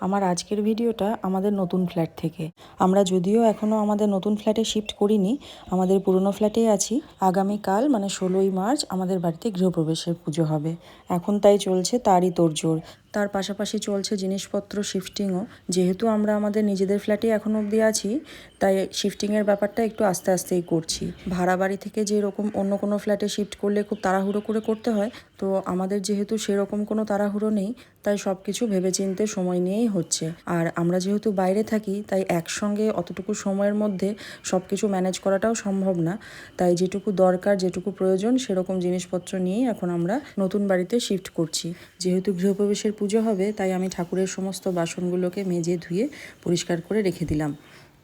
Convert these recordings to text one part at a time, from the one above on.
আমার আজকের ভিডিওটা আমাদের নতুন ফ্ল্যাট থেকে। আমরা যদিও এখনও আমাদের নতুন ফ্ল্যাটে শিফট করিনি, আমাদের পুরনো ফ্ল্যাটেই আছি। আগামীকাল মানে 16ই মার্চ আমাদের বাড়িতে গৃহপ্রবেশের পুজো হবে। এখন তাই চলছে তারই তোড়জোড়। তার পাশাপাশি চলছে জিনিসপত্র শিফটিংও। যেহেতু আমরা আমাদের নিজেদের ফ্ল্যাটেই এখনও অবধি আছি, তাই শিফটিংয়ের ব্যাপারটা একটু আস্তে আস্তেই করছি। ভাড়া বাড়ি থেকে যেরকম অন্য কোনো ফ্ল্যাটে শিফট করলে খুব তাড়াহুড়ো করে করতে হয়, তো আমাদের যেহেতু সেরকম কোনো তাড়াহুড়ো নেই, তাই সব কিছু ভেবেচিন্তে সময় নিয়েই হচ্ছে। আর আমরা যেহেতু বাইরে থাকি, তাই একসঙ্গে অতটুকু সময়ের মধ্যে সব কিছু ম্যানেজ করাটাও সম্ভব না। তাই যেটুকু দরকার, যেটুকু প্রয়োজন, সেরকম জিনিসপত্র নিয়েই এখন আমরা নতুন বাড়িতে শিফট করছি। যেহেতু গৃহপ্রবেশের পুজো হবে, তাই আমি ঠাকুরের সমস্ত বাসনগুলোকে মেজে ধুয়ে পরিষ্কার করে রেখে দিলাম।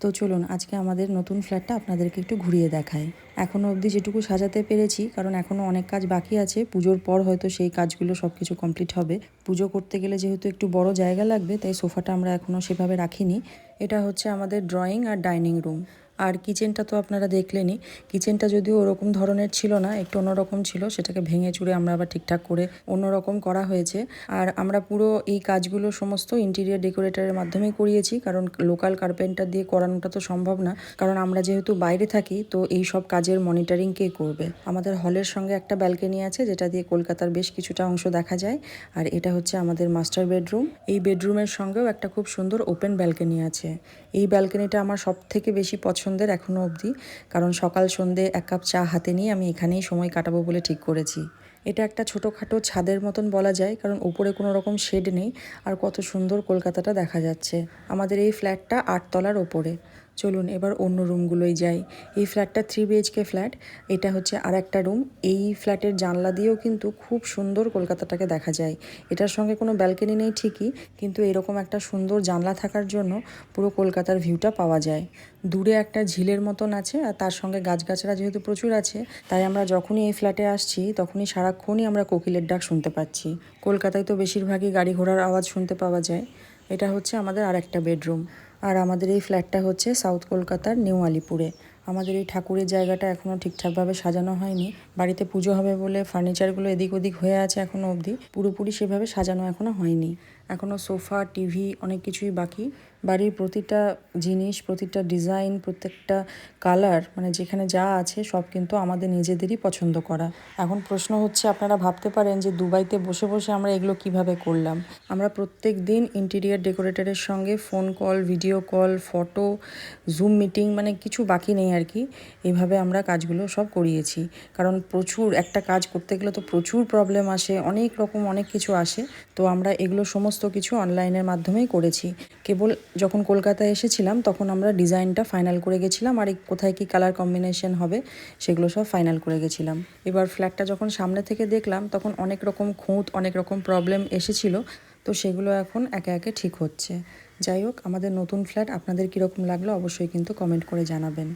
তো চলুন আজকে আমাদের নতুন ফ্ল্যাটটা আপনাদেরকে একটু ঘুরিয়ে দেখাই। এখনও অবধি যেটুকু সাজাতে পেরেছি, কারণ এখনও অনেক কাজ বাকি আছে। পুজোর পর হয়তো সেই কাজগুলো সব কিছু কমপ্লিট হবে। পুজো করতে গেলে যেহেতু একটু বড় জায়গা লাগবে, তাই সোফাটা আমরা এখনও সেভাবে রাখিনি। এটা হচ্ছে আমাদের ড্রয়িং আর ডাইনিং রুম। আর কিচেনটা তো আপনারা দেখলেনই। কিচেনটা যদিও ওরকম ধরনের ছিল না, একটু অন্যরকম ছিল, সেটাকে ভেঙে চুরে আমরা আবার ঠিকঠাক করে অন্যরকম করা হয়েছে। আর আমরা পুরো এই কাজগুলো সমস্ত ইন্টেরিয়ার ডেকোরেটরের মাধ্যমেই করিয়েছি, কারণ লোকাল কার্পেন্টার দিয়ে করানোটা তো সম্ভব না। কারণ আমরা যেহেতু বাইরে থাকি, তো এই সব কাজের মনিটরিং কে করবে? আমাদের হলের সঙ্গে একটা ব্যালকনি আছে, যেটা দিয়ে কলকাতার বেশ কিছুটা অংশ দেখা যায়। আর এটা হচ্ছে আমাদের মাস্টার বেডরুম। এই বেডরুমের সঙ্গেও একটা খুব সুন্দর ওপেন ব্যালকনি আছে। এই ব্যালকনিটা আমার সব থেকে বেশি পছন্দের এখনও অবধি, কারণ সকাল সন্ধে এক কাপ চা হাতে নিয়ে আমি এখানেই সময় কাটাবো বলে ঠিক করেছি। এটা একটা ছোটোখাটো ছাদের মতন বলা যায়, কারণ উপরে কোনো রকম শেড নেই। আর কত সুন্দর কলকাতাটা দেখা যাচ্ছে। আমাদের এই ফ্ল্যাটটা 8 তলার ওপরে। চলুন এবার অন্য রুমগুলোই যাই। এই ফ্ল্যাটটা 3 BHK ফ্ল্যাট। এটা হচ্ছে আর একটা রুম। এই ফ্ল্যাটের জানলা দিয়েও কিন্তু খুব সুন্দর কলকাতাটাকে দেখা যায়। এটার সঙ্গে কোনো ব্যালকনি নেই ঠিকই, কিন্তু এরকম একটা সুন্দর জানলা থাকার জন্য পুরো কলকাতার ভিউটা পাওয়া যায়। দূরে একটা ঝিলের মতন আছে, আর তার সঙ্গে গাছগাছড়া যেহেতু প্রচুর আছে, তাই আমরা যখনই এই ফ্ল্যাটে আসছি তখনই সারাক্ষণই আমরা কোকিলের ডাক শুনতে পাচ্ছি। কলকাতায় তো বেশিরভাগই গাড়ি ঘোড়ার আওয়াজ শুনতে পাওয়া যায়। এটা হচ্ছে আমাদের আর একটা বেডরুম। আর আমাদের এই ফ্ল্যাটটা হচ্ছে সাউথ কলকাতার নিউ আলিপুরে। আমাদের এই ঠাকুরের জায়গাটা এখনও ঠিকঠাকভাবে সাজানো হয়নি। বাড়িতে পুজো হবে বলে ফার্নিচারগুলো এদিক ওদিক হয়ে আছে এখনও অবধি, পুরোপুরি সেভাবে সাজানো এখনও হয়নি। এখনও সোফা, টিভি অনেক কিছুই বাকি। বাড়ির প্রতিটা জিনিস, প্রতিটা ডিজাইন, প্রত্যেকটা কালার, মানে যেখানে যা আছে সব কিন্তু আমাদের নিজেদেরই পছন্দ করা। এখন প্রশ্ন হচ্ছে, আপনারা ভাবতে পারেন যে দুবাইতে বসে বসে আমরা এগুলো কিভাবে করলাম। আমরা প্রত্যেক দিন ইন্টেরিয়ার ডেকোরেটরের সঙ্গে phone call, video call, photo, zoom meeting, মানে কিছু বাকি নেই আর কি। এভাবে আমরা কাজগুলো সব করিয়েছি। কারণ প্রচুর একটা কাজ করতে গেলে তো প্রচুর প্রবলেম আসে, অনেক রকম অনেক কিছু আসে। তো আমরা এগুলো সমস্ত কিছু অনলাইনের মাধ্যমেই করেছি। কেবল যখন কলকাতায় এসেছিলাম তখন আমরা ডিজাইনটা ফাইনাল করে গেছিলাম, আর কোথায় কি কালার কম্বিনেশন হবে সেগুলো সব ফাইনাল করে গেছিলাম। এবার ফ্ল্যাটটা যখন সামনে থেকে দেখলাম, তখন অনেক রকম খুঁত, অনেক রকম প্রবলেম এসেছিল। তো সেগুলো এখন একে একে ঠিক হচ্ছে। যাই হোক, আমাদের নতুন ফ্ল্যাট আপনাদের কীরকম লাগলো অবশ্যই কিন্তু কমেন্ট করে জানাবেন।